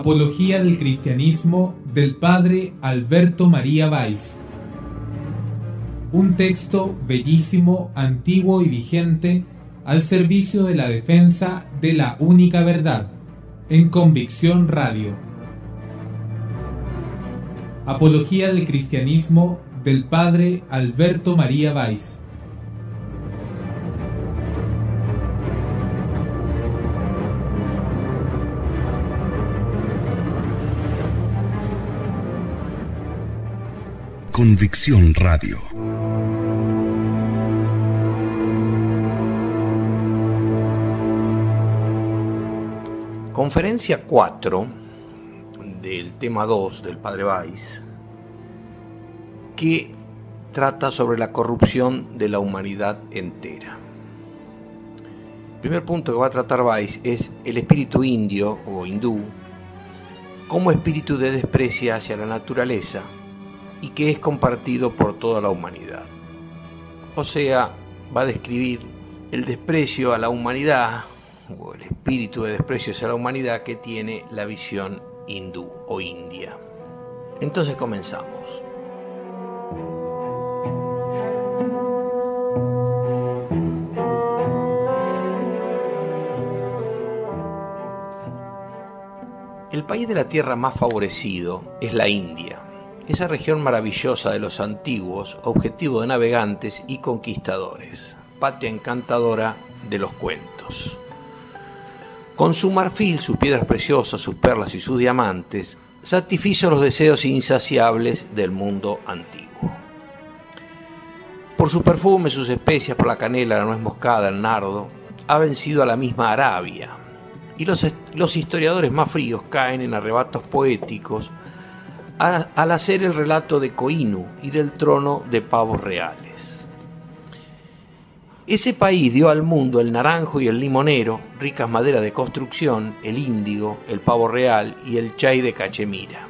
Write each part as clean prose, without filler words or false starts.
Apología del cristianismo del padre Alberto María Valls. Un texto bellísimo, antiguo y vigente al servicio de la defensa de la única verdad, en Convicción Radio. Apología del cristianismo del padre Alberto María Valls. Convicción Radio. Conferencia 4 del tema 2 del padre Valls, que trata sobre la corrupción de la humanidad entera. El primer punto que va a tratar Valls es el espíritu indio o hindú como espíritu de desprecio hacia la naturaleza y que es compartido por toda la humanidad. O sea, va a describir el desprecio a la humanidad o el espíritu de desprecio hacia la humanidad que tiene la visión hindú o india. Entonces comenzamos. El país de la tierra más favorecido es la India, esa región maravillosa de los antiguos, objetivo de navegantes y conquistadores, patria encantadora de los cuentos. Con su marfil, sus piedras preciosas, sus perlas y sus diamantes, satisfizo los deseos insaciables del mundo antiguo. Por su perfume, sus especias, por la canela, la nuez moscada, el nardo, ha vencido a la misma Arabia, y los historiadores más fríos caen en arrebatos poéticos al hacer el relato de Koinu y del trono de pavos reales. Ese país dio al mundo el naranjo y el limonero, ricas maderas de construcción, el índigo, el pavo real y el chai de Cachemira,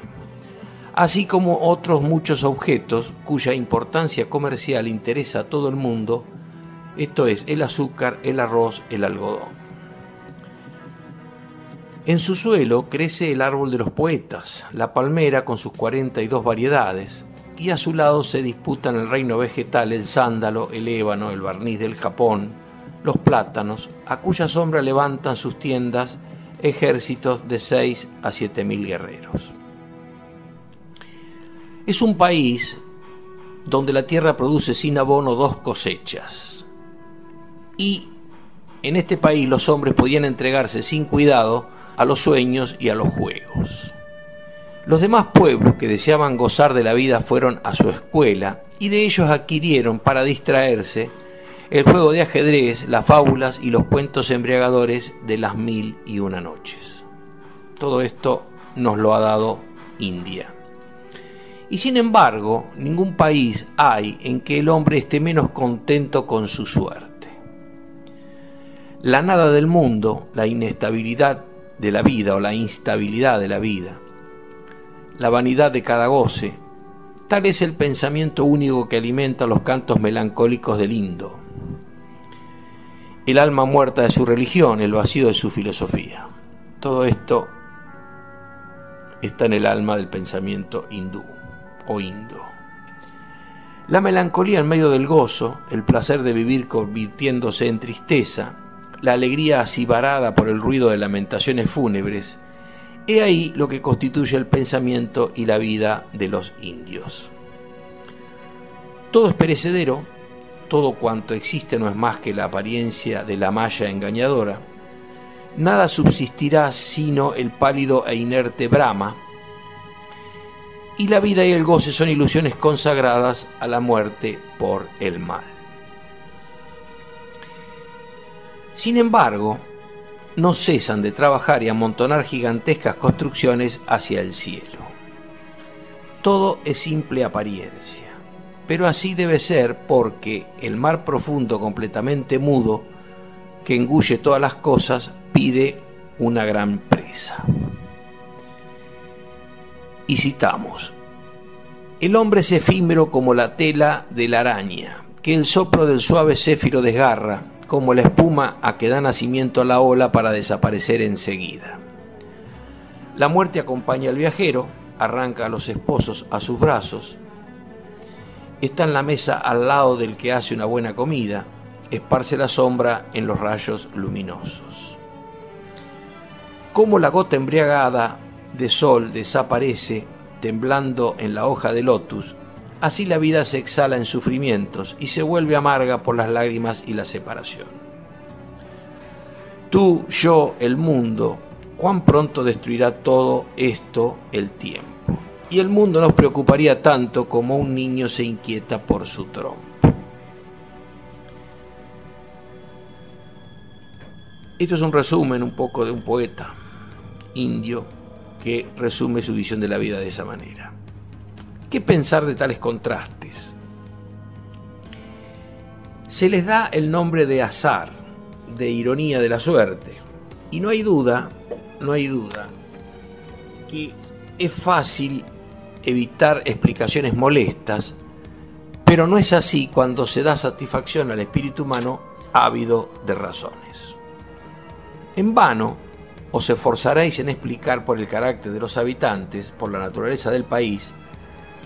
así como otros muchos objetos cuya importancia comercial interesa a todo el mundo, esto es, el azúcar, el arroz, el algodón. En su suelo crece el árbol de los poetas, la palmera con sus 42 variedades, y a su lado se disputan el reino vegetal, el sándalo, el ébano, el barniz del Japón, los plátanos, a cuya sombra levantan sus tiendas ejércitos de 6 a 7.000 guerreros. Es un país donde la tierra produce sin abono 2 cosechas, y en este país los hombres podían entregarse sin cuidado a los sueños y a los juegos. Los demás pueblos que deseaban gozar de la vida fueron a su escuela y de ellos adquirieron para distraerse el juego de ajedrez, las fábulas y los cuentos embriagadores de las 1001 noches. Todo esto nos lo ha dado India. Y sin embargo, ningún país hay en que el hombre esté menos contento con su suerte. La nada del mundo, la inestabilidad de la vida o la instabilidad de la vida, la vanidad de cada goce, tal es el pensamiento único que alimenta los cantos melancólicos del Indo, el alma muerta de su religión, el vacío de su filosofía. Todo esto está en el alma del pensamiento hindú o indo. La melancolía en medio del gozo, el placer de vivir convirtiéndose en tristeza, la alegría asibarada por el ruido de lamentaciones fúnebres, he ahí lo que constituye el pensamiento y la vida de los indios. Todo es perecedero, todo cuanto existe no es más que la apariencia de la malla engañadora, nada subsistirá sino el pálido e inerte Brahma, y la vida y el goce son ilusiones consagradas a la muerte por el mal. Sin embargo, no cesan de trabajar y amontonar gigantescas construcciones hacia el cielo. Todo es simple apariencia, pero así debe ser porque el mar profundo completamente mudo, que engulle todas las cosas, pide una gran presa. Y citamos: el hombre es efímero como la tela de la araña, que el soplo del suave céfiro desgarra, como la espuma a que da nacimiento a la ola para desaparecer enseguida. La muerte acompaña al viajero, arranca a los esposos a sus brazos, está en la mesa al lado del que hace una buena comida, esparce la sombra en los rayos luminosos. Como la gota embriagada de sol desaparece temblando en la hoja de lotus, así la vida se exhala en sufrimientos y se vuelve amarga por las lágrimas y la separación. Tú, yo, el mundo, cuán pronto destruirá todo esto el tiempo. Y el mundo nos preocuparía tanto como un niño se inquieta por su trompo. Esto es un resumen un poco de un poeta indio que resume su visión de la vida de esa manera. ¿Qué pensar de tales contrastes? Se les da el nombre de azar, de ironía de la suerte, y no hay duda que es fácil evitar explicaciones molestas, pero no es así cuando se da satisfacción al espíritu humano ávido de razones. En vano os esforzaréis en explicar por el carácter de los habitantes, por la naturaleza del país,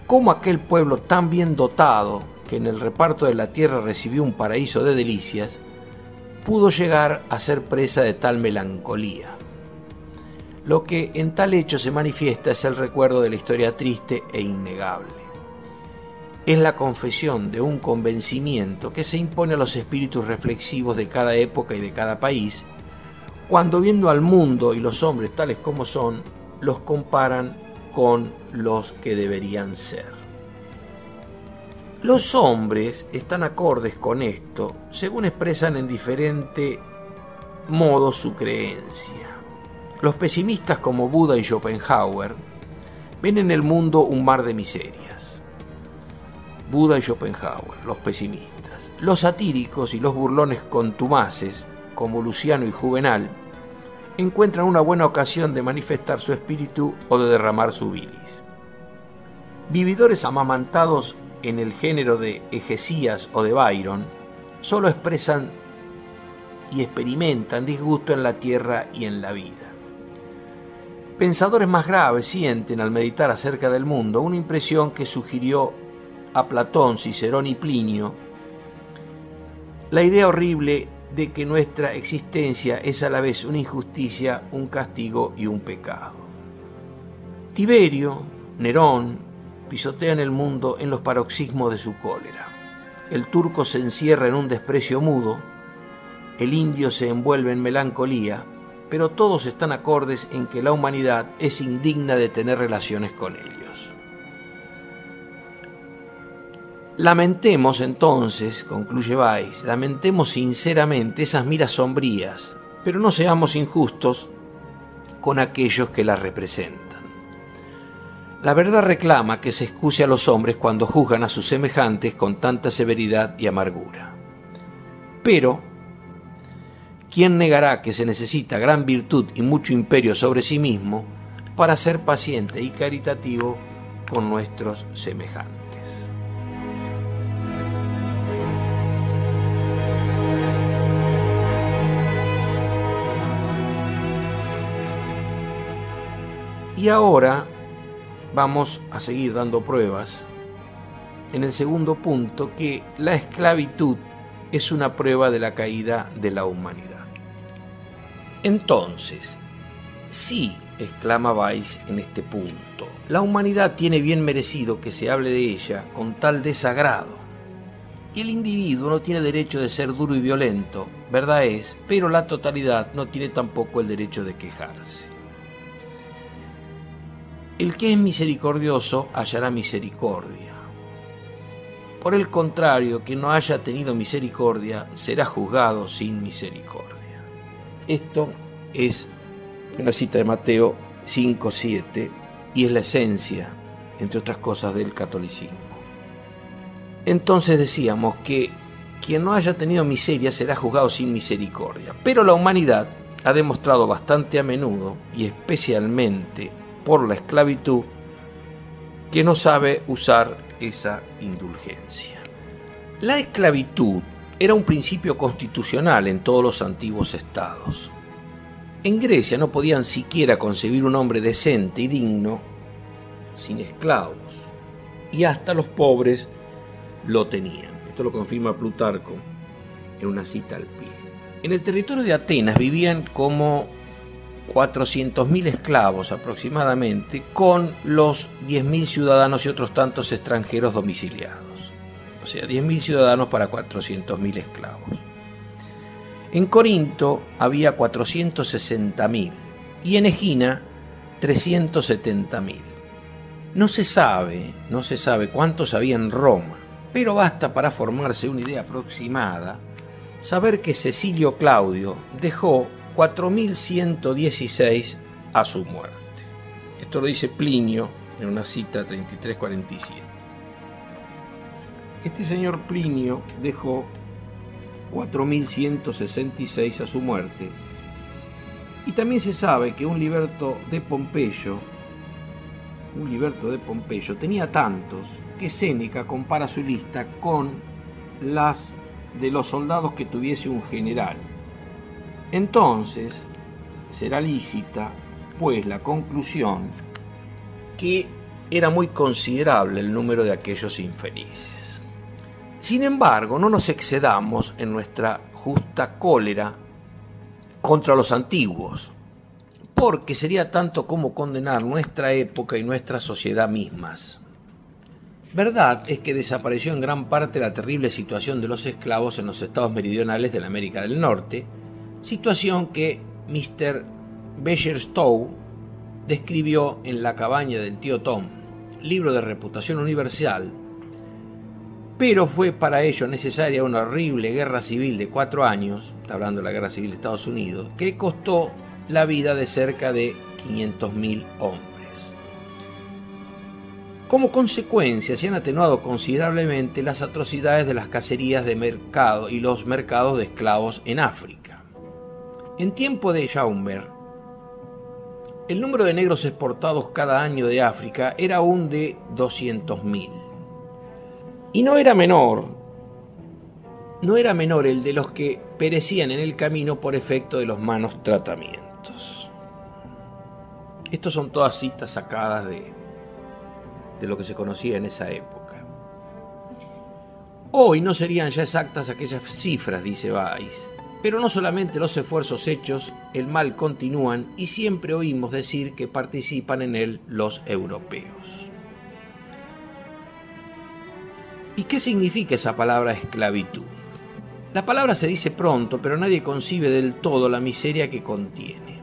cómo aquel pueblo tan bien dotado, que en el reparto de la tierra recibió un paraíso de delicias, pudo llegar a ser presa de tal melancolía. Lo que en tal hecho se manifiesta es el recuerdo de la historia triste e innegable. Es la confesión de un convencimiento que se impone a los espíritus reflexivos de cada época y de cada país, cuando viendo al mundo y los hombres tales como son, los comparan con los que deberían ser. Los hombres están acordes con esto, según expresan en diferente modo su creencia. Los pesimistas como Buda y Schopenhauer ven en el mundo un mar de miserias. Buda y Schopenhauer, los pesimistas. Los satíricos y los burlones contumaces, como Luciano y Juvenal, encuentran una buena ocasión de manifestar su espíritu o de derramar su bilis. Vividores amamantados en el género de Hegesías o de Byron, solo expresan y experimentan disgusto en la tierra y en la vida. Pensadores más graves sienten al meditar acerca del mundo una impresión que sugirió a Platón, Cicerón y Plinio, la idea horrible de que nuestra existencia es a la vez una injusticia, un castigo y un pecado. Tiberio, Nerón, pisotean el mundo en los paroxismos de su cólera. El turco se encierra en un desprecio mudo, el indio se envuelve en melancolía, pero todos están acordes en que la humanidad es indigna de tener relaciones con ellos. Lamentemos entonces, concluye Weiss, lamentemos sinceramente esas miras sombrías, pero no seamos injustos con aquellos que las representan. La verdad reclama que se excuse a los hombres cuando juzgan a sus semejantes con tanta severidad y amargura. Pero, ¿quién negará que se necesita gran virtud y mucho imperio sobre sí mismo para ser paciente y caritativo con nuestros semejantes? Y ahora vamos a seguir dando pruebas en el segundo punto, que la esclavitud es una prueba de la caída de la humanidad. Entonces, sí, exclama Weiss en este punto, la humanidad tiene bien merecido que se hable de ella con tal desagrado. Y el individuo no tiene derecho de ser duro y violento, verdad es, pero la totalidad no tiene tampoco el derecho de quejarse. El que es misericordioso hallará misericordia. Por el contrario, quien no haya tenido misericordia será juzgado sin misericordia. Esto es una cita de Mateo 5:7 y es la esencia, entre otras cosas, del catolicismo. Entonces decíamos que quien no haya tenido miseria será juzgado sin misericordia. Pero la humanidad ha demostrado bastante a menudo, y especialmente por la esclavitud, que no sabe usar esa indulgencia. La esclavitud era un principio constitucional en todos los antiguos estados. En Grecia no podían siquiera concebir un hombre decente y digno sin esclavos, y hasta los pobres lo tenían. Esto lo confirma Plutarco en una cita al pie. En el territorio de Atenas vivían como 400.000 esclavos aproximadamente, con los 10.000 ciudadanos y otros tantos extranjeros domiciliados. O sea, 10.000 ciudadanos para 400.000 esclavos. En Corinto había 460.000 y en Egina 370.000. No se sabe cuántos había en Roma, pero basta para formarse una idea aproximada saber que Cecilio Claudio dejó 4.116 a su muerte. Esto lo dice Plinio en una cita 3347. Este señor Plinio dejó 4.166 a su muerte, y también se sabe que un Liberto de Pompeyo tenía tantos que Séneca compara su lista con las de los soldados que tuviese un general. Entonces será lícita pues la conclusión que era muy considerable el número de aquellos infelices. Sin embargo, no nos excedamos en nuestra justa cólera contra los antiguos, porque sería tanto como condenar nuestra época y nuestra sociedad mismas. Verdad es que desapareció en gran parte la terrible situación de los esclavos en los estados meridionales de la América del Norte, situación que Mr. Bairstow describió en La cabaña del tío Tom, libro de reputación universal, pero fue para ello necesaria una horrible guerra civil de 4 años, está hablando de la guerra civil de Estados Unidos, que costó la vida de cerca de 500.000 hombres. Como consecuencia, se han atenuado considerablemente las atrocidades de las cacerías de mercado y los mercados de esclavos en África. En tiempo de Schaumer, el número de negros exportados cada año de África era aún de 200.000. Y no era menor el de los que perecían en el camino por efecto de los malos tratamientos. Estos son todas citas sacadas de lo que se conocía en esa época. Hoy no serían ya exactas aquellas cifras, dice Weiss, pero no solamente los esfuerzos hechos, el mal continúan y siempre oímos decir que participan en él los europeos. ¿Y qué significa esa palabra esclavitud? La palabra se dice pronto, pero nadie concibe del todo la miseria que contiene.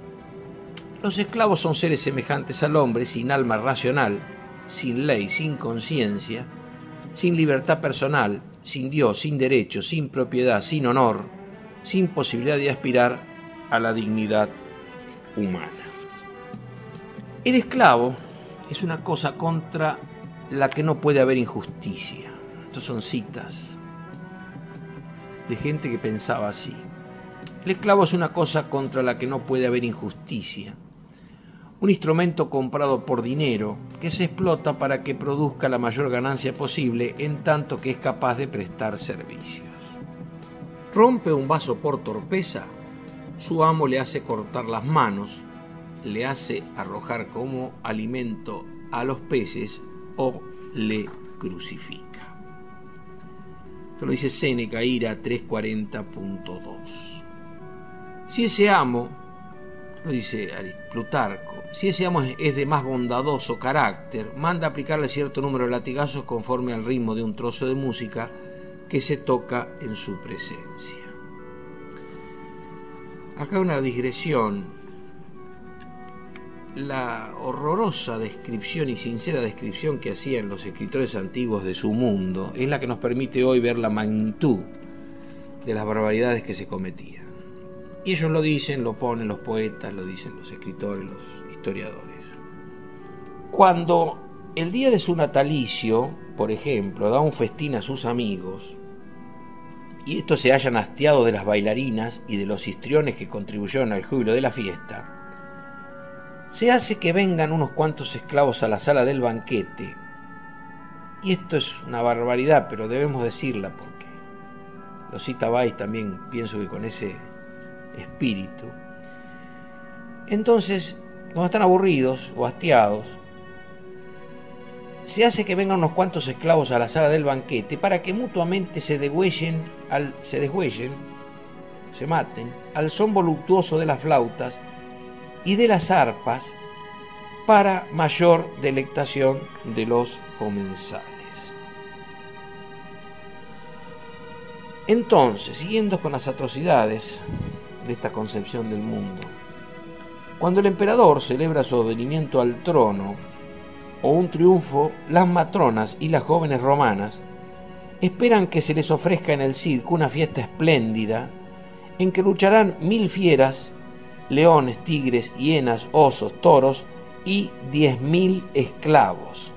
Los esclavos son seres semejantes al hombre, sin alma racional, sin ley, sin conciencia, sin libertad personal, sin Dios, sin derechos, sin propiedad, sin honor, sin posibilidad de aspirar a la dignidad humana. El esclavo es una cosa contra la que no puede haber injusticia. Estas son citas de gente que pensaba así. El esclavo es una cosa contra la que no puede haber injusticia. Un instrumento comprado por dinero que se explota para que produzca la mayor ganancia posible en tanto que es capaz de prestar servicios. Rompe un vaso por torpeza, su amo le hace cortar las manos, le hace arrojar como alimento a los peces o le crucifica. Esto lo dice Séneca, Ira 340.2. Si ese amo, lo dice Plutarco, si ese amo es de más bondadoso carácter, manda aplicarle cierto número de latigazos conforme al ritmo de un trozo de música que se toca en su presencia. Acá una digresión. La horrorosa descripción y sincera descripción que hacían los escritores antiguos de su mundo es la que nos permite hoy ver la magnitud de las barbaridades que se cometían. Y ellos lo dicen, lo ponen los poetas, lo dicen los escritores, los historiadores. Cuando el día de su natalicio, por ejemplo, da un festín a sus amigos, y estos se hayan hastiado de las bailarinas y de los histriones que contribuyeron al júbilo de la fiesta, se hace que vengan unos cuantos esclavos a la sala del banquete, y esto es una barbaridad, pero debemos decirla porque lo cita Weiss también, pienso que con ese espíritu, Entonces, cuando están aburridos o hastiados, se hace que vengan unos cuantos esclavos a la sala del banquete para que mutuamente se degüellen, se maten, al son voluptuoso de las flautas y de las arpas, para mayor delectación de los comensales. Entonces, siguiendo con las atrocidades de esta concepción del mundo, cuando el emperador celebra su advenimiento al trono o un triunfo, las matronas y las jóvenes romanas esperan que se les ofrezca en el circo una fiesta espléndida en que lucharán 1000 fieras, leones, tigres, hienas, osos, toros y 10.000 esclavos.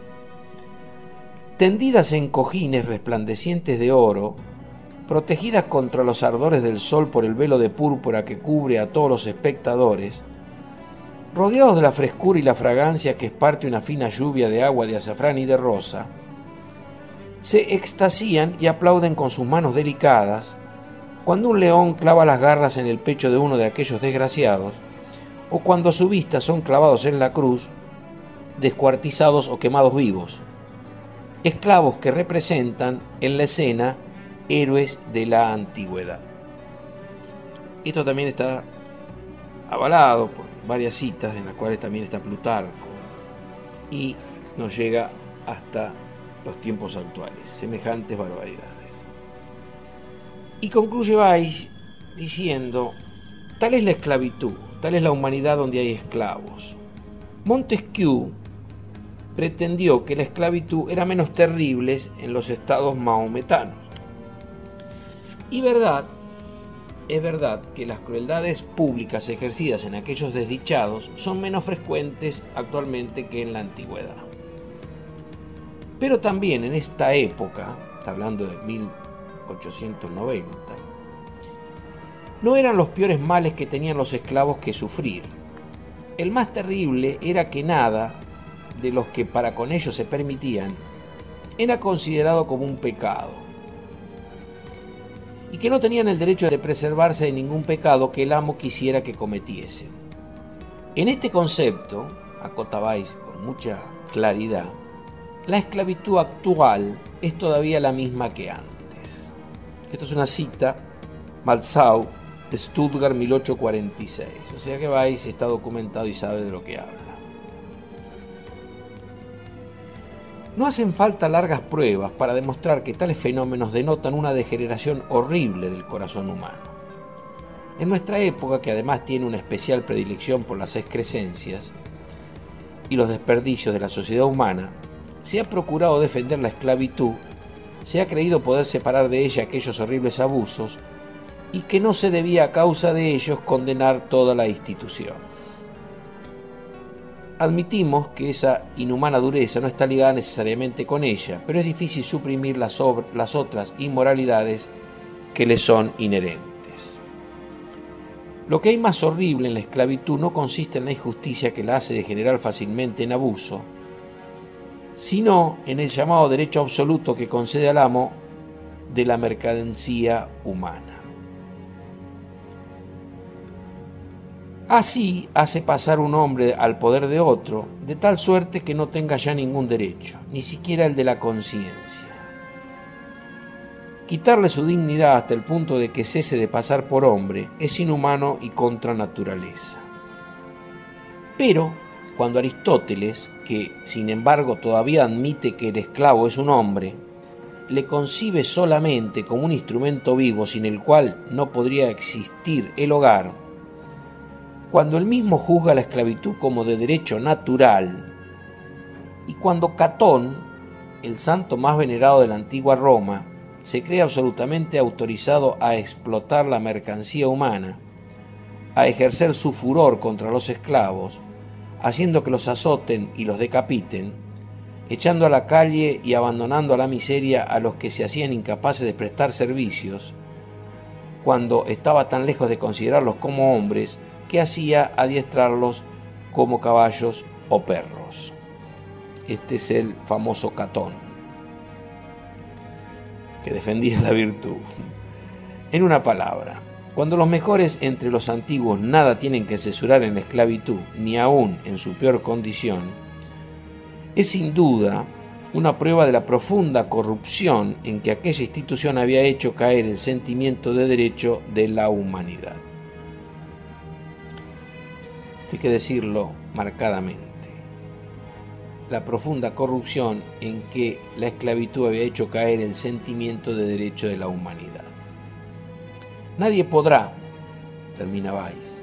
Tendidas en cojines resplandecientes de oro, protegidas contra los ardores del sol por el velo de púrpura que cubre a todos los espectadores, rodeados de la frescura y la fragancia que esparce una fina lluvia de agua de azafrán y de rosa, se extasían y aplauden con sus manos delicadas cuando un león clava las garras en el pecho de uno de aquellos desgraciados, o cuando a su vista son clavados en la cruz, descuartizados o quemados vivos, esclavos que representan en la escena héroes de la antigüedad. Esto también está avalado por varias citas en las cuales también está Plutarco y nos llega hasta los tiempos actuales, semejantes barbaridades. Y concluye Weiss diciendo: tal es la esclavitud, tal es la humanidad donde hay esclavos. Montesquieu pretendió que la esclavitud era menos terrible en los estados mahometanos. Y es verdad que las crueldades públicas ejercidas en aquellos desdichados son menos frecuentes actualmente que en la antigüedad. Pero también en esta época, está hablando de 1890, no eran los peores males que tenían los esclavos que sufrir. El más terrible era que nada de los que para con ellos se permitían era considerado como un pecado, y que no tenían el derecho de preservarse de ningún pecado que el amo quisiera que cometiesen. En este concepto, acota Weiss con mucha claridad, la esclavitud actual es todavía la misma que antes. Esto es una cita, Malzau, Stuttgart 1846. O sea que Weiss está documentado y sabe de lo que habla. No hacen falta largas pruebas para demostrar que tales fenómenos denotan una degeneración horrible del corazón humano. En nuestra época, que además tiene una especial predilección por las excrescencias y los desperdicios de la sociedad humana, se ha procurado defender la esclavitud, se ha creído poder separar de ella aquellos horribles abusos y que no se debía a causa de ellos condenar toda la institución. Admitimos que esa inhumana dureza no está ligada necesariamente con ella, pero es difícil suprimir las otras inmoralidades que le son inherentes. Lo que hay más horrible en la esclavitud no consiste en la injusticia que la hace degenerar fácilmente en abuso, sino en el llamado derecho absoluto que concede al amo de la mercancía humana. Así hace pasar un hombre al poder de otro, de tal suerte que no tenga ya ningún derecho, ni siquiera el de la conciencia. Quitarle su dignidad hasta el punto de que cese de pasar por hombre es inhumano y contra naturaleza. Pero cuando Aristóteles, que sin embargo todavía admite que el esclavo es un hombre, le concibe solamente como un instrumento vivo sin el cual no podría existir el hogar, cuando él mismo juzga la esclavitud como de derecho natural, y cuando Catón, el santo más venerado de la antigua Roma, se cree absolutamente autorizado a explotar la mercancía humana, a ejercer su furor contra los esclavos, haciendo que los azoten y los decapiten, echando a la calle y abandonando a la miseria a los que se hacían incapaces de prestar servicios, cuando estaba tan lejos de considerarlos como hombres, que hacía adiestrarlos como caballos o perros. Este es el famoso Catón, que defendía la virtud. En una palabra, Cuando los mejores entre los antiguos nada tienen que censurar en la esclavitud, ni aún en su peor condición, es sin duda una prueba de la profunda corrupción en que aquella institución había hecho caer el sentimiento de derecho de la humanidad. Hay que decirlo marcadamente. La profunda corrupción en que la esclavitud había hecho caer el sentimiento de derecho de la humanidad. Nadie podrá, termina Weiss,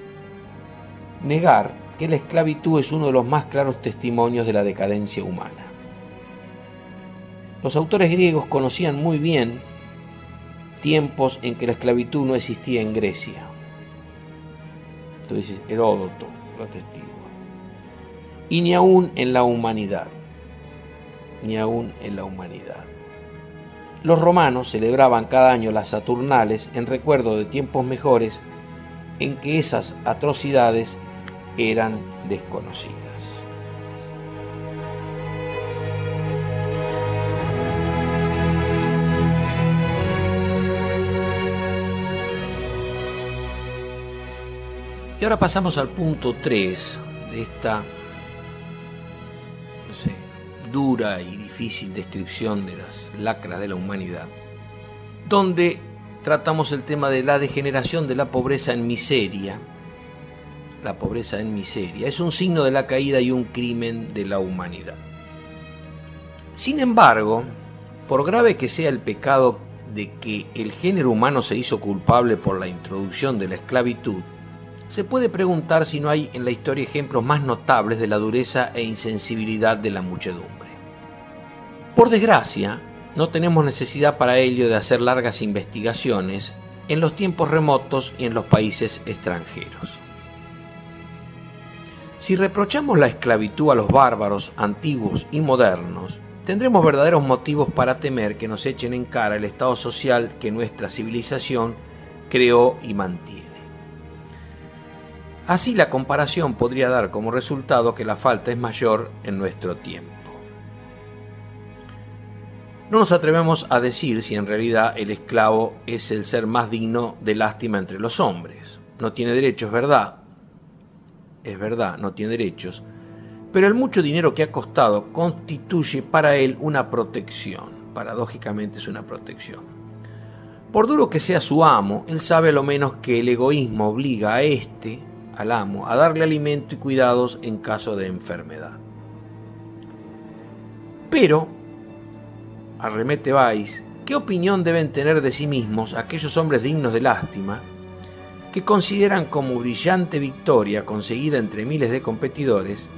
negar que la esclavitud es uno de los más claros testimonios de la decadencia humana. Los autores griegos conocían muy bien tiempos en que la esclavitud no existía en Grecia. Entonces Heródoto lo atestigua. Y ni aún en la humanidad. Ni aún en la humanidad. Los romanos celebraban cada año las Saturnales en recuerdo de tiempos mejores en que esas atrocidades eran desconocidas. Y ahora pasamos al punto 3 de esta dura y difícil descripción de las lacras de la humanidad, donde tratamos el tema de la degeneración de la pobreza en miseria. La pobreza en miseria es un signo de la caída y un crimen de la humanidad. Sin embargo, por grave que sea el pecado de que el género humano se hizo culpable por la introducción de la esclavitud, se puede preguntar si no hay en la historia ejemplos más notables de la dureza e insensibilidad de la muchedumbre. Por desgracia, no tenemos necesidad para ello de hacer largas investigaciones en los tiempos remotos y en los países extranjeros. Si reprochamos la esclavitud a los bárbaros antiguos y modernos, tendremos verdaderos motivos para temer que nos echen en cara el estado social que nuestra civilización creó y mantiene. Así la comparación podría dar como resultado que la falta es mayor en nuestro tiempo. No nos atrevemos a decir si en realidad el esclavo es el ser más digno de lástima entre los hombres. No tiene derechos, es verdad, no tiene derechos, pero el mucho dinero que ha costado constituye para él una protección. Paradójicamente es una protección. Por duro que sea su amo, él sabe a lo menos que el egoísmo obliga a al amo, a darle alimento y cuidados en caso de enfermedad. Pero, arremete Weiss, ¿qué opinión deben tener de sí mismos aquellos hombres dignos de lástima que consideran como brillante victoria conseguida entre miles de competidores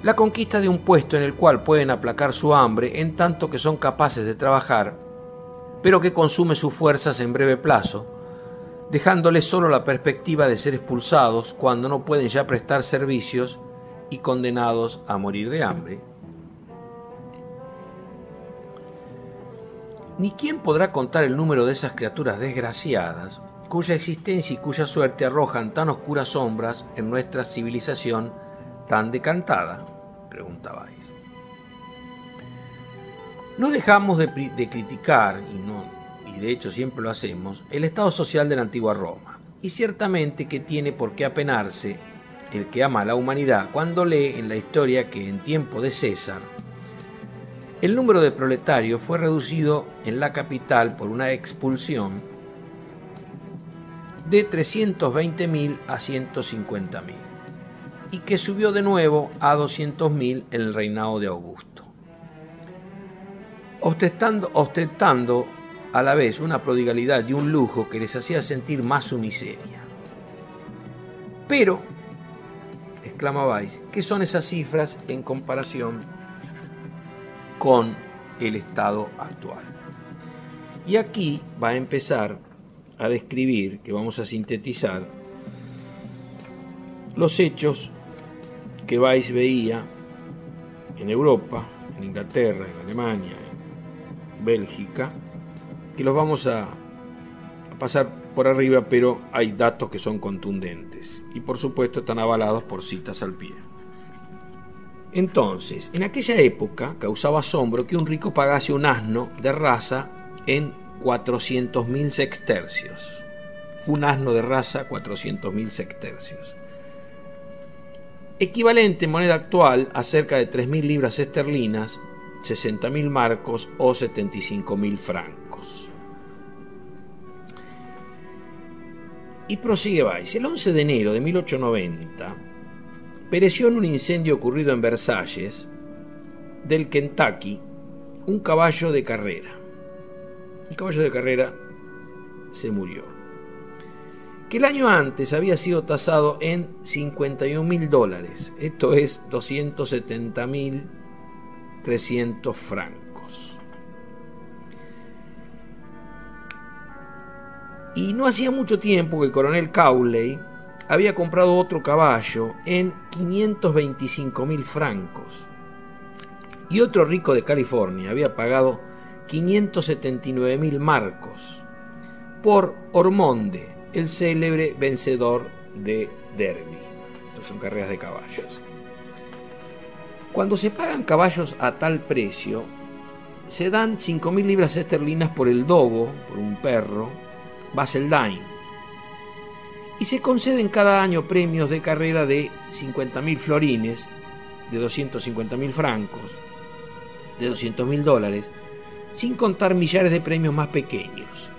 la conquista de un puesto en el cual pueden aplacar su hambre en tanto que son capaces de trabajar, pero que consume sus fuerzas en breve plazo, dejándoles solo la perspectiva de ser expulsados cuando no pueden ya prestar servicios y condenados a morir de hambre? Ni quién podrá contar el número de esas criaturas desgraciadas cuya existencia y cuya suerte arrojan tan oscuras sombras en nuestra civilización tan decantada, preguntaba Weiss. No dejamos de criticar, y de hecho siempre lo hacemos, el estado social de la antigua Roma, y ciertamente que tiene por qué apenarse el que ama a la humanidad cuando lee en la historia que en tiempo de César el número de proletarios fue reducido en la capital por una expulsión de 320.000 a 150.000 y que subió de nuevo a 200.000 en el reinado de Augusto, ostentando a la vez una prodigalidad y un lujo que les hacía sentir más su miseria. Pero, exclama Weiss, ¿qué son esas cifras en comparación con el estado actual? Y aquí va a empezar a describir, que vamos a sintetizar, los hechos que Weiss veía en Europa, en Inglaterra, en Alemania, en Bélgica, que los vamos a pasar por arriba, pero hay datos que son contundentes y por supuesto están avalados por citas al pie. Entonces, en aquella época causaba asombro que un rico pagase un asno de raza en 400.000 sextercios. un asno de raza 400.000 sextercios. Equivalente en moneda actual a cerca de 3.000 libras esterlinas, 60.000 marcos o 75.000 francos. Y prosigue Weiss. El 11 de enero de 1890 pereció en un incendio ocurrido en Versalles, del Kentucky, un caballo de carrera. El caballo de carrera se murió, que el año antes había sido tasado en $51.000, esto es 270.300 francos. Y no hacía mucho tiempo que el coronel Cawley había comprado otro caballo en 525.000 francos, y otro rico de California había pagado 579.000 marcos por Ormonde, el célebre vencedor de Derby. Estas son carreras de caballos. Cuando se pagan caballos a tal precio, se dan 5.000 libras esterlinas por el dogo, por un perro, Basildine, y se conceden cada año premios de carrera de 50.000 florines, de 250.000 francos, de $200.000, sin contar millares de premios más pequeños,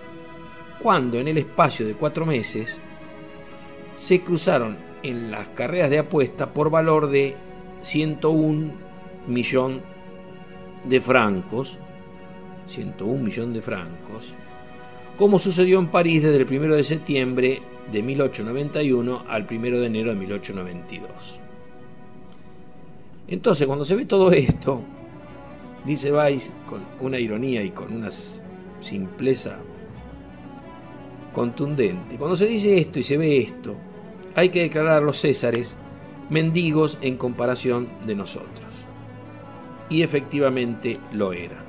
cuando en el espacio de 4 meses se cruzaron en las carreras de apuesta por valor de 101 millón de francos, 101 millón de francos, como sucedió en París desde el 1 de septiembre de 1891 al 1 de enero de 1892. Entonces, cuando se ve todo esto, dice Weiss con una ironía y con una simpleza contundente, cuando se dice esto y se ve esto, hay que declarar a los césares mendigos en comparación de nosotros. Y efectivamente lo eran.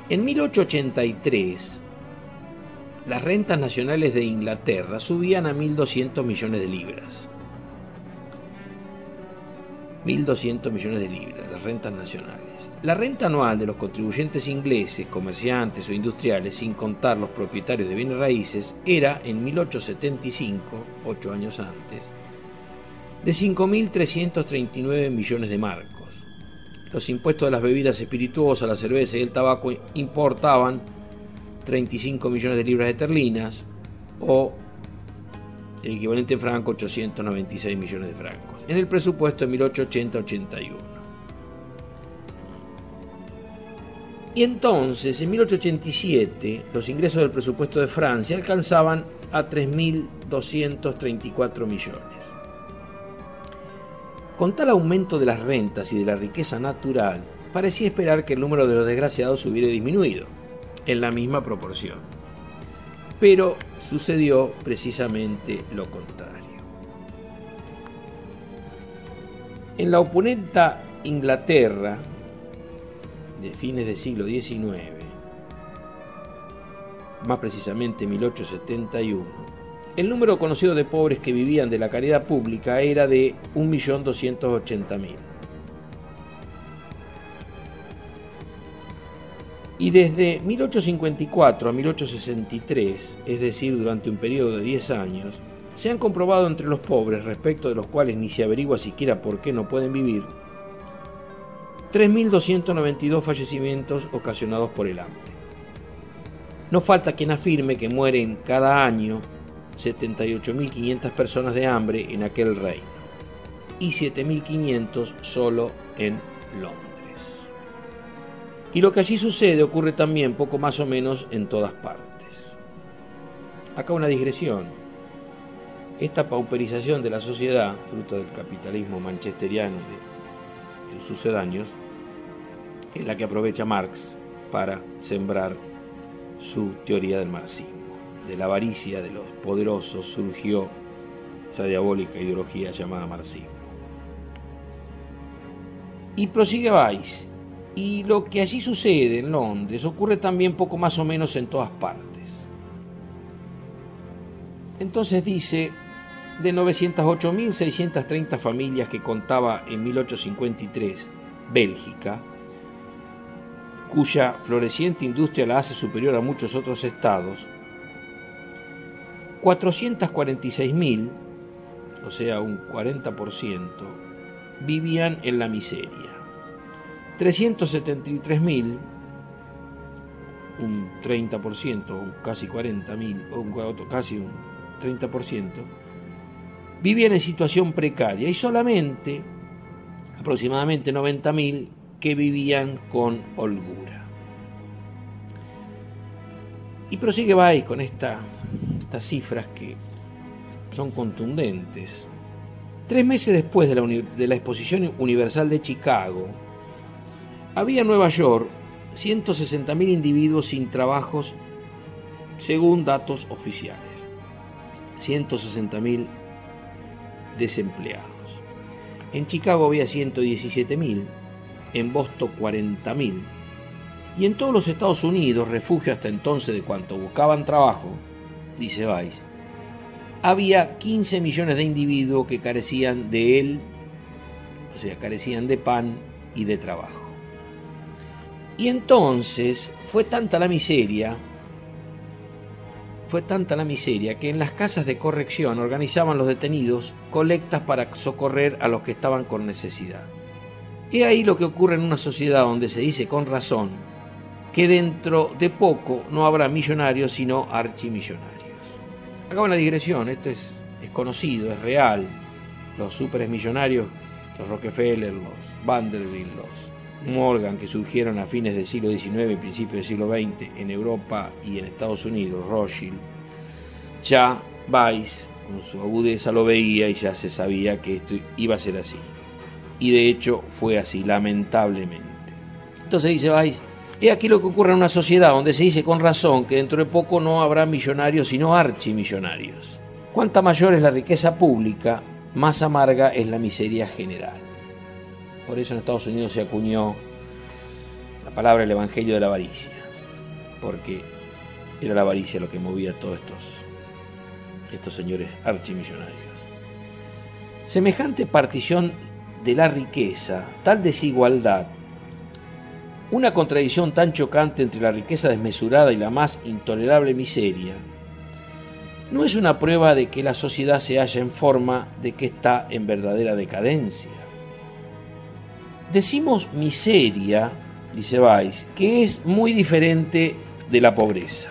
En 1883, las rentas nacionales de Inglaterra subían a 1.200 millones de libras. 1.200 millones de libras, las rentas nacionales. La renta anual de los contribuyentes ingleses, comerciantes o industriales, sin contar los propietarios de bienes raíces, era en 1875, 8 años antes, de 5.339 millones de marcos. Los impuestos de las bebidas espirituosas, la cerveza y el tabaco importaban 35 millones de libras esterlinas, o el equivalente en franco, 896 millones de francos, en el presupuesto de 1880-81. Y entonces, en 1887, los ingresos del presupuesto de Francia alcanzaban a 3.234 millones. Con tal aumento de las rentas y de la riqueza natural, parecía esperar que el número de los desgraciados hubiera disminuido en la misma proporción. Pero sucedió precisamente lo contrario. En la opulenta Inglaterra de fines del siglo XIX, más precisamente 1871, el número conocido de pobres que vivían de la caridad pública era de 1.280.000. Y desde 1854 a 1863, es decir, durante un periodo de 10 años, se han comprobado entre los pobres, respecto de los cuales ni se averigua siquiera por qué no pueden vivir, 3.292 fallecimientos ocasionados por el hambre. No falta quien afirme que mueren cada año 78.500 personas de hambre en aquel reino y 7.500 solo en Londres. Y lo que allí sucede ocurre también poco más o menos en todas partes. Acá una digresión. Esta pauperización de la sociedad, fruto del capitalismo manchesteriano y de sus sucedáneos, es la que aprovecha Marx para sembrar su teoría del marxismo. De la avaricia de los poderosos surgió esa diabólica ideología llamada marxismo. Y prosigue Weiss. Y lo que allí sucede en Londres ocurre también poco más o menos en todas partes. Entonces dice, de 908.630 familias que contaba en 1853 Bélgica, cuya floreciente industria la hace superior a muchos otros estados, 446.000, o sea, un 40%, vivían en la miseria. 373.000, un 30%, casi 40.000, casi un 30%, vivían en situación precaria y solamente aproximadamente 90.000 que vivían con holgura. Y prosigue Weiss con estas cifras que son contundentes. 3 meses después de la Exposición Universal de Chicago, había en Nueva York 160.000 individuos sin trabajos según datos oficiales. 160.000 desempleados. En Chicago había 117.000, en Boston 40.000, y en todos los Estados Unidos, refugio hasta entonces de cuanto buscaban trabajo, dice Weiss, había 15 millones de individuos que carecían de él, o sea, carecían de pan y de trabajo. Y entonces fue tanta la miseria que en las casas de corrección organizaban los detenidos colectas para socorrer a los que estaban con necesidad. He ahí lo que ocurre en una sociedad donde se dice con razón que dentro de poco no habrá millonarios sino archimillonarios. Acá una digresión, esto es conocido, es real. Los supermillonarios, los Rockefeller, los Vanderbilt, los Morgan, que surgieron a fines del siglo XIX y principios del siglo XX en Europa y en Estados Unidos, Rothschild, ya Weiss con su agudeza lo veía y ya se sabía que esto iba a ser así. Y de hecho fue así, lamentablemente. Entonces dice Weiss, he aquí lo que ocurre en una sociedad donde se dice con razón que dentro de poco no habrá millonarios sino archimillonarios. Cuanta mayor es la riqueza pública, más amarga es la miseria general. Por eso en Estados Unidos se acuñó la palabra el evangelio de la avaricia, porque era la avaricia lo que movía a todos estos señores archimillonarios. Semejante partición de la riqueza, tal desigualdad, una contradicción tan chocante entre la riqueza desmesurada y la más intolerable miseria, no es una prueba de que la sociedad se halla en forma de que está en verdadera decadencia. Decimos miseria, dice Weiss, que es muy diferente de la pobreza.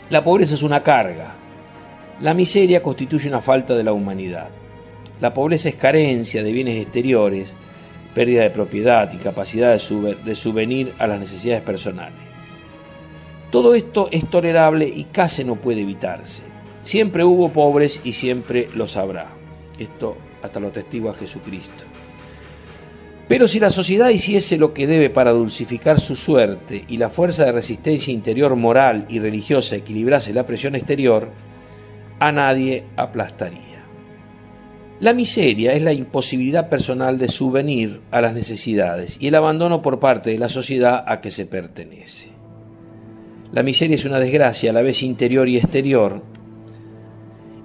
La pobreza es una carga. La miseria constituye una falta de la humanidad. La pobreza es carencia de bienes exteriores, pérdida de propiedad, incapacidad de subvenir a las necesidades personales. Todo esto es tolerable y casi no puede evitarse. Siempre hubo pobres y siempre los habrá. Esto hasta lo atestigua Jesucristo. Pero si la sociedad hiciese lo que debe para dulcificar su suerte y la fuerza de resistencia interior moral y religiosa equilibrase la presión exterior, a nadie aplastaría. La miseria es la imposibilidad personal de subvenir a las necesidades y el abandono por parte de la sociedad a que se pertenece. La miseria es una desgracia a la vez interior y exterior,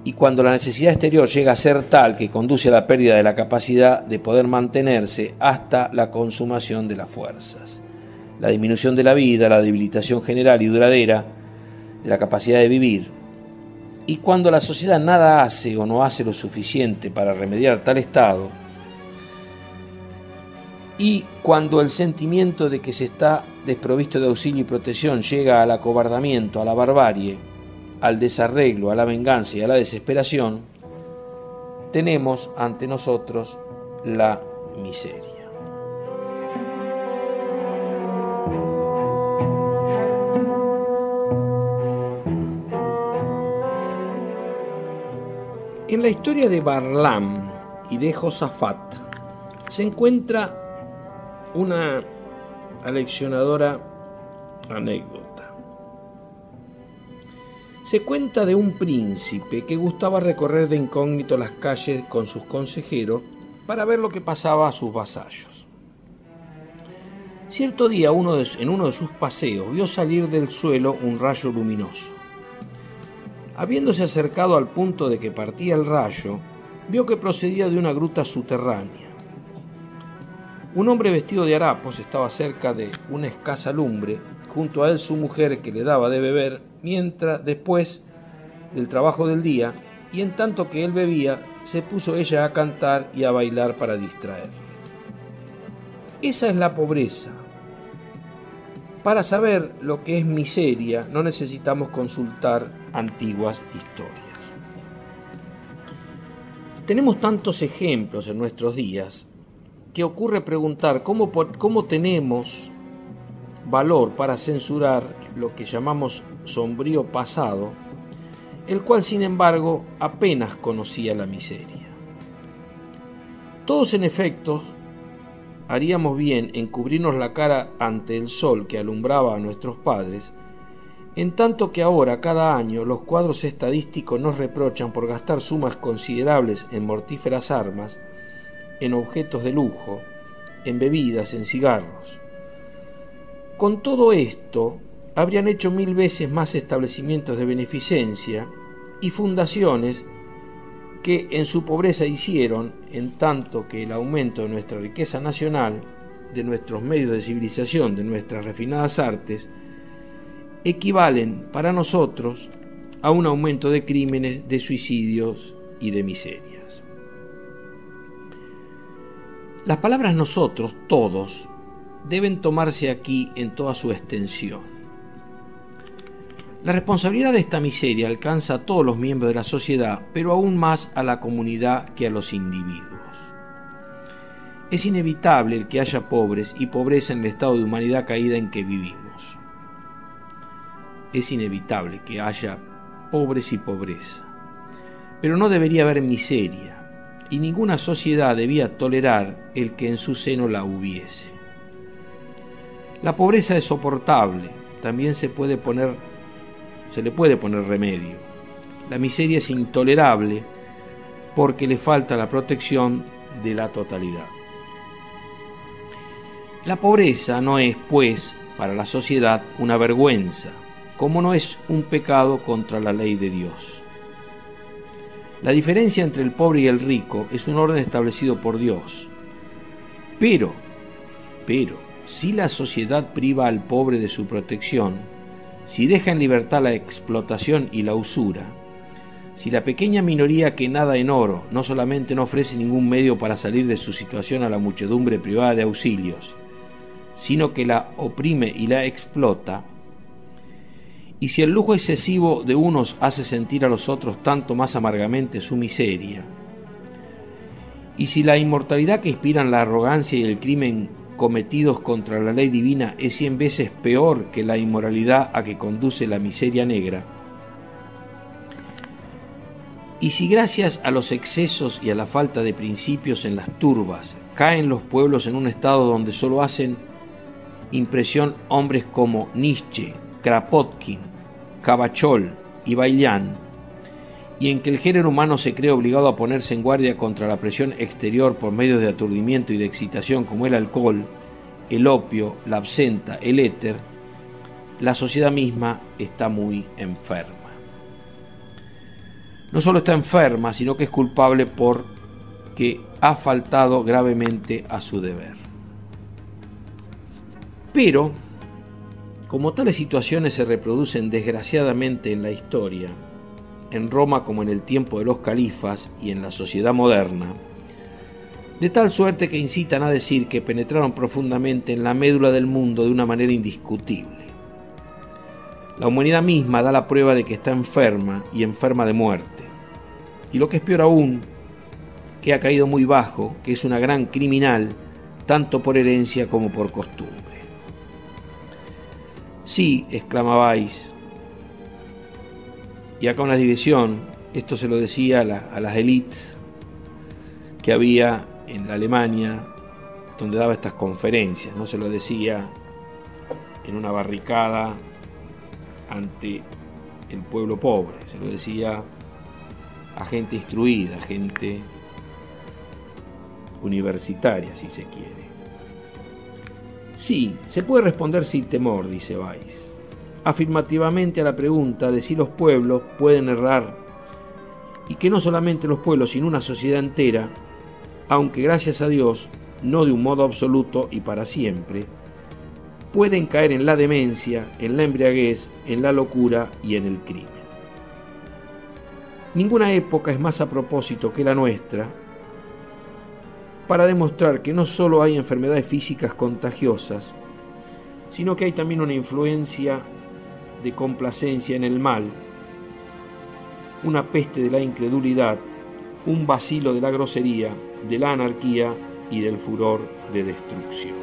y cuando la necesidad exterior llega a ser tal que conduce a la pérdida de la capacidad de poder mantenerse hasta la consumación de las fuerzas, la disminución de la vida, la debilitación general y duradera de la capacidad de vivir, y cuando la sociedad nada hace o no hace lo suficiente para remediar tal estado, y cuando el sentimiento de que se está desprovisto de auxilio y protección llega al acobardamiento, a la barbarie, al desarreglo, a la venganza y a la desesperación, tenemos ante nosotros la miseria. En la historia de Barlam y de Josafat se encuentra una aleccionadora anécdota. Se cuenta de un príncipe que gustaba recorrer de incógnito las calles con sus consejeros para ver lo que pasaba a sus vasallos. Cierto día, en uno de sus paseos, vio salir del suelo un rayo luminoso. Habiéndose acercado al punto de que partía el rayo, vio que procedía de una gruta subterránea. Un hombre vestido de harapos estaba cerca de una escasa lumbre, junto a él su mujer que le daba de beber, mientras después del trabajo del día, y en tanto que él bebía, se puso ella a cantar y a bailar para distraerle. Esa es la pobreza. Para saber lo que es miseria, no necesitamos consultar antiguas historias. Tenemos tantos ejemplos en nuestros días que ocurre preguntar cómo tenemos valor para censurar lo que llamamos sombrío pasado, el cual sin embargo apenas conocía la miseria. Todos en efecto haríamos bien en cubrirnos la cara ante el sol que alumbraba a nuestros padres, en tanto que ahora cada año los cuadros estadísticos nos reprochan por gastar sumas considerables en mortíferas armas, en objetos de lujo, en bebidas, en cigarros. Con todo esto, habrían hecho 1000 veces más establecimientos de beneficencia y fundaciones que en su pobreza hicieron, en tanto que el aumento de nuestra riqueza nacional, de nuestros medios de civilización, de nuestras refinadas artes, equivalen para nosotros a un aumento de crímenes, de suicidios y de miserias. Las palabras nosotros, todos, deben tomarse aquí en toda su extensión. La responsabilidad de esta miseria alcanza a todos los miembros de la sociedad, pero aún más a la comunidad que a los individuos. Es inevitable el que haya pobres y pobreza en el estado de humanidad caída en que vivimos. Es inevitable que haya pobres y pobreza, pero no debería haber miseria, y ninguna sociedad debía tolerar el que en su seno la hubiese. La pobreza es soportable, también se le puede poner remedio. La miseria es intolerable porque le falta la protección de la totalidad. La pobreza no es, pues, para la sociedad una vergüenza, como no es un pecado contra la ley de Dios. La diferencia entre el pobre y el rico es un orden establecido por Dios. Pero, si la sociedad priva al pobre de su protección, si deja en libertad la explotación y la usura, si la pequeña minoría que nada en oro no solamente no ofrece ningún medio para salir de su situación a la muchedumbre privada de auxilios, sino que la oprime y la explota, y si el lujo excesivo de unos hace sentir a los otros tanto más amargamente su miseria, y si la inmortalidad que inspiran la arrogancia y el crimen cometidos contra la ley divina es 100 veces peor que la inmoralidad a que conduce la miseria negra, y si gracias a los excesos y a la falta de principios en las turbas caen los pueblos en un estado donde solo hacen impresión hombres como Nietzsche, Kropotkin, Cavachol y Bailán, y en que el género humano se cree obligado a ponerse en guardia contra la presión exterior por medios de aturdimiento y de excitación como el alcohol, el opio, la absenta, el éter, la sociedad misma está muy enferma. No solo está enferma, sino que es culpable porque ha faltado gravemente a su deber. Pero, como tales situaciones se reproducen desgraciadamente en la historia, en Roma como en el tiempo de los califas y en la sociedad moderna, de tal suerte que incitan a decir que penetraron profundamente en la médula del mundo de una manera indiscutible. La humanidad misma da la prueba de que está enferma y enferma de muerte, y lo que es peor aún, que ha caído muy bajo, que es una gran criminal, tanto por herencia como por costumbre. Sí, exclamabais, y acá una división, esto se lo decía a las élites que había en la Alemania donde daba estas conferencias, no se lo decía en una barricada ante el pueblo pobre, se lo decía a gente instruida, gente universitaria, si se quiere. Sí, se puede responder sin temor, dice Weiss, afirmativamente a la pregunta de si los pueblos pueden errar, y que no solamente los pueblos, sino una sociedad entera, aunque gracias a Dios no de un modo absoluto y para siempre, pueden caer en la demencia, en la embriaguez, en la locura y en el crimen. Ninguna época es más a propósito que la nuestra para demostrar que no solo hay enfermedades físicas contagiosas, sino que hay también una influencia de complacencia en el mal, una peste de la incredulidad, un bacilo de la grosería, de la anarquía y del furor de destrucción.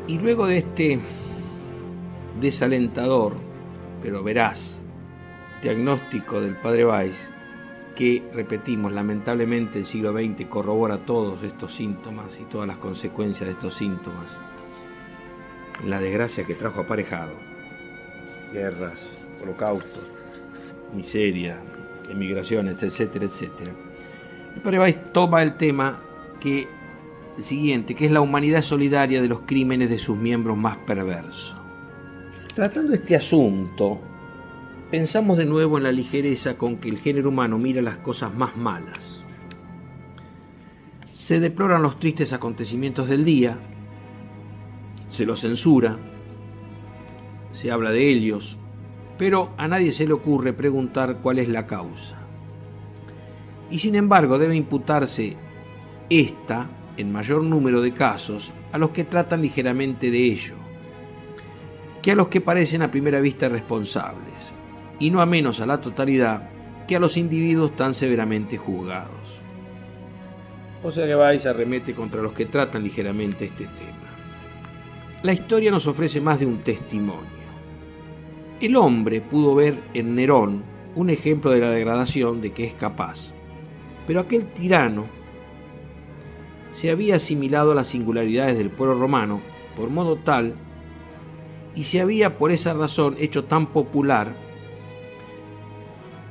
Y luego de este desalentador, pero veraz, diagnóstico del padre Weiss, que, repetimos, lamentablemente el siglo XX corrobora todos estos síntomas y todas las consecuencias de estos síntomas, en la desgracia que trajo aparejado, guerras, holocaustos, miseria, emigraciones, etcétera, etcétera. El padre Weiss toma el tema el siguiente, que es la humanidad solidaria de los crímenes de sus miembros más perversos. Tratando este asunto, pensamos de nuevo en la ligereza con que el género humano mira las cosas más malas. Se deploran los tristes acontecimientos del día, se los censura, se habla de ellos, pero a nadie se le ocurre preguntar cuál es la causa. Y sin embargo debe imputarse esta, en mayor número de casos, a los que tratan ligeramente de ello, que a los que parecen a primera vista responsables, y no a menos a la totalidad que a los individuos tan severamente juzgados. O sea que Weiss arremete contra los que tratan ligeramente este tema. La historia nos ofrece más de un testimonio. El hombre pudo ver en Nerón un ejemplo de la degradación de que es capaz, pero aquel tirano se había asimilado a las singularidades del pueblo romano por modo tal y se había por esa razón hecho tan popular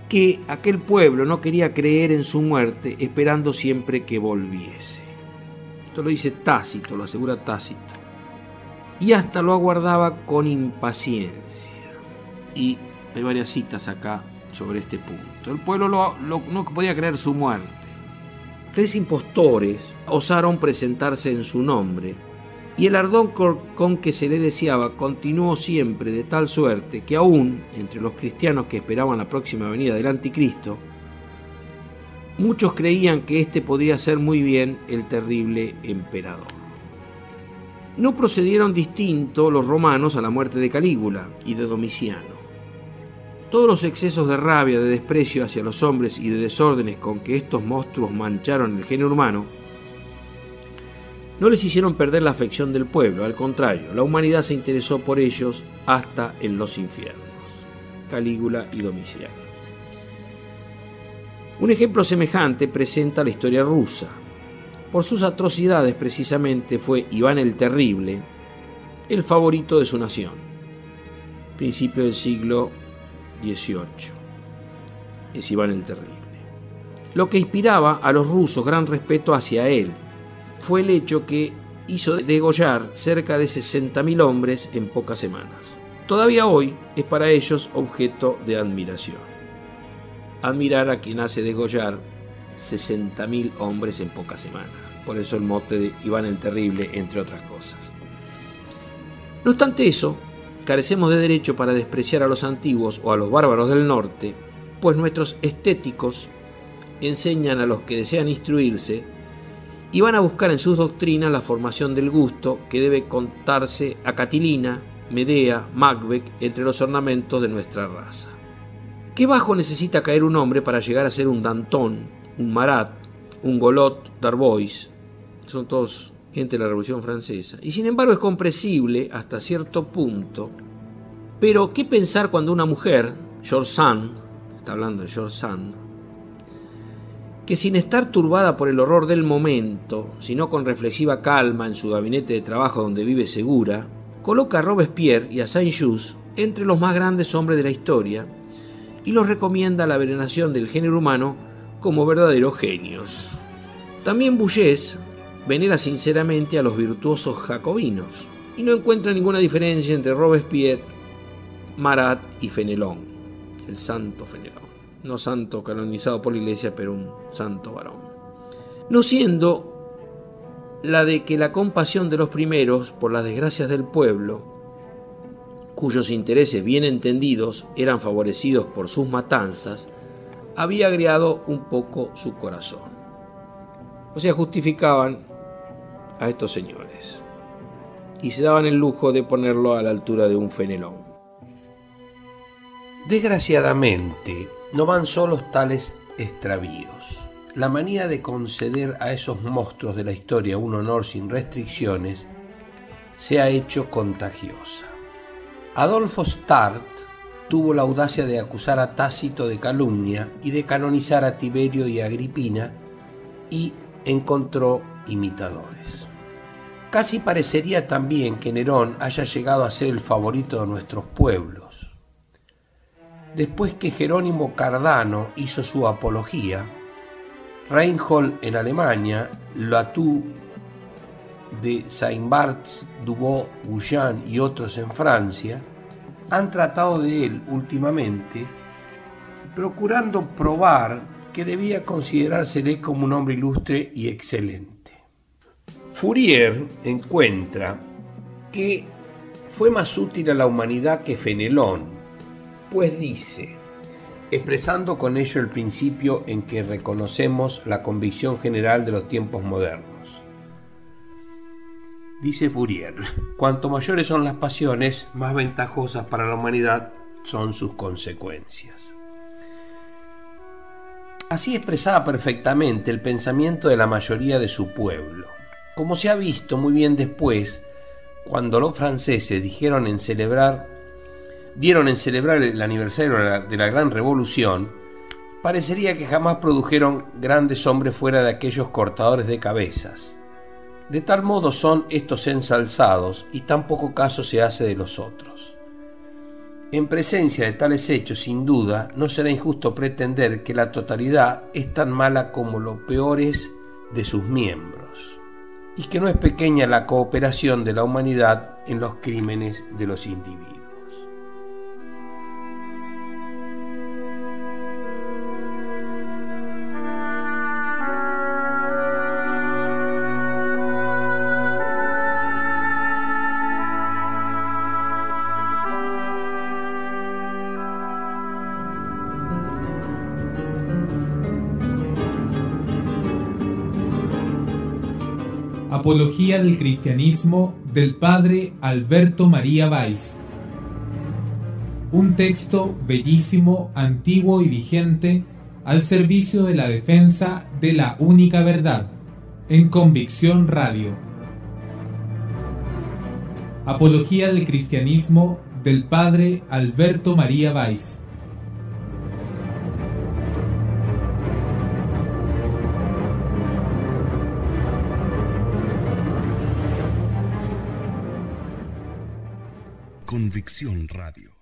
que aquel pueblo no quería creer en su muerte, esperando siempre que volviese. Esto lo dice Tácito, lo asegura Tácito. Y hasta lo aguardaba con impaciencia. Y hay varias citas acá sobre este punto. El pueblo no podía creer su muerte. 3 impostores osaron presentarse en su nombre, y el ardor con que se le deseaba continuó siempre de tal suerte que aún entre los cristianos que esperaban la próxima venida del anticristo, muchos creían que éste podía ser muy bien el terrible emperador. No procedieron distinto los romanos a la muerte de Calígula y de Domiciano. Todos los excesos de rabia, de desprecio hacia los hombres y de desórdenes con que estos monstruos mancharon el género humano no les hicieron perder la afección del pueblo, al contrario, la humanidad se interesó por ellos hasta en los infiernos. Calígula y Domiciano. Un ejemplo semejante presenta la historia rusa. Por sus atrocidades precisamente fue Iván el Terrible el favorito de su nación. Principio del siglo XVIII. Es Iván el Terrible. Lo que inspiraba a los rusos gran respeto hacia él fue el hecho que hizo degollar cerca de 60.000 hombres en pocas semanas. Todavía hoy es para ellos objeto de admiración. Admirar a quien hace degollar 60.000 hombres en pocas semanas. Por eso el mote de Iván el Terrible, entre otras cosas. No obstante eso, carecemos de derecho para despreciar a los antiguos o a los bárbaros del norte, pues nuestros estéticos enseñan a los que desean instruirse y van a buscar en sus doctrinas la formación del gusto que debe contarse a Catilina, Medea, Macbeth, entre los ornamentos de nuestra raza. ¿Qué bajo necesita caer un hombre para llegar a ser un Danton, un Marat, un Golot d'Arbois? Son todos gente de la Revolución Francesa. Y sin embargo es comprensible hasta cierto punto. Pero ¿qué pensar cuando una mujer, George Sand, está hablando de George Sand, que sin estar turbada por el horror del momento, sino con reflexiva calma en su gabinete de trabajo donde vive segura, coloca a Robespierre y a Saint-Just entre los más grandes hombres de la historia y los recomienda a la veneración del género humano como verdaderos genios? También Bouygues venera sinceramente a los virtuosos jacobinos, y no encuentra ninguna diferencia entre Robespierre, Marat y Fenelón, el santo Fenelón, no santo canonizado por la Iglesia, pero un santo varón. No siendo la de que la compasión de los primeros por las desgracias del pueblo, cuyos intereses bien entendidos eran favorecidos por sus matanzas, había agriado un poco su corazón. O sea, justificaban a estos señores y se daban el lujo de ponerlo a la altura de un Fenelón. Desgraciadamente, no van solos tales extravíos. La manía de conceder a esos monstruos de la historia un honor sin restricciones se ha hecho contagiosa. Adolfo Start tuvo la audacia de acusar a Tácito de calumnia y de canonizar a Tiberio y Agripina, y encontró imitadores. Casi parecería también que Nerón haya llegado a ser el favorito de nuestros pueblos. Después que Jerónimo Cardano hizo su apología, Reinhold en Alemania, Latour de Saint-Barth, Dubos, Goujon y otros en Francia han tratado de él últimamente, procurando probar que debía considerársele como un hombre ilustre y excelente. Fourier encuentra que fue más útil a la humanidad que Fenelón, pues dice, expresando con ello el principio en que reconocemos la convicción general de los tiempos modernos. Dice Fourier, cuanto mayores son las pasiones, más ventajosas para la humanidad son sus consecuencias. Así expresaba perfectamente el pensamiento de la mayoría de su pueblo, como se ha visto muy bien después, cuando los franceses dieron en celebrar el aniversario de la Gran Revolución. Parecería que jamás produjeron grandes hombres fuera de aquellos cortadores de cabezas. De tal modo son estos ensalzados y tan poco caso se hace de los otros. En presencia de tales hechos, sin duda, no será injusto pretender que la totalidad es tan mala como los peores de sus miembros, y que no es pequeña la cooperación de la humanidad en los crímenes de los individuos. Apología del cristianismo del padre Alberto María Valls. Un texto bellísimo, antiguo y vigente al servicio de la defensa de la única verdad, en Convicción Radio. Apología del cristianismo del padre Alberto María Valls. Convicción Radio.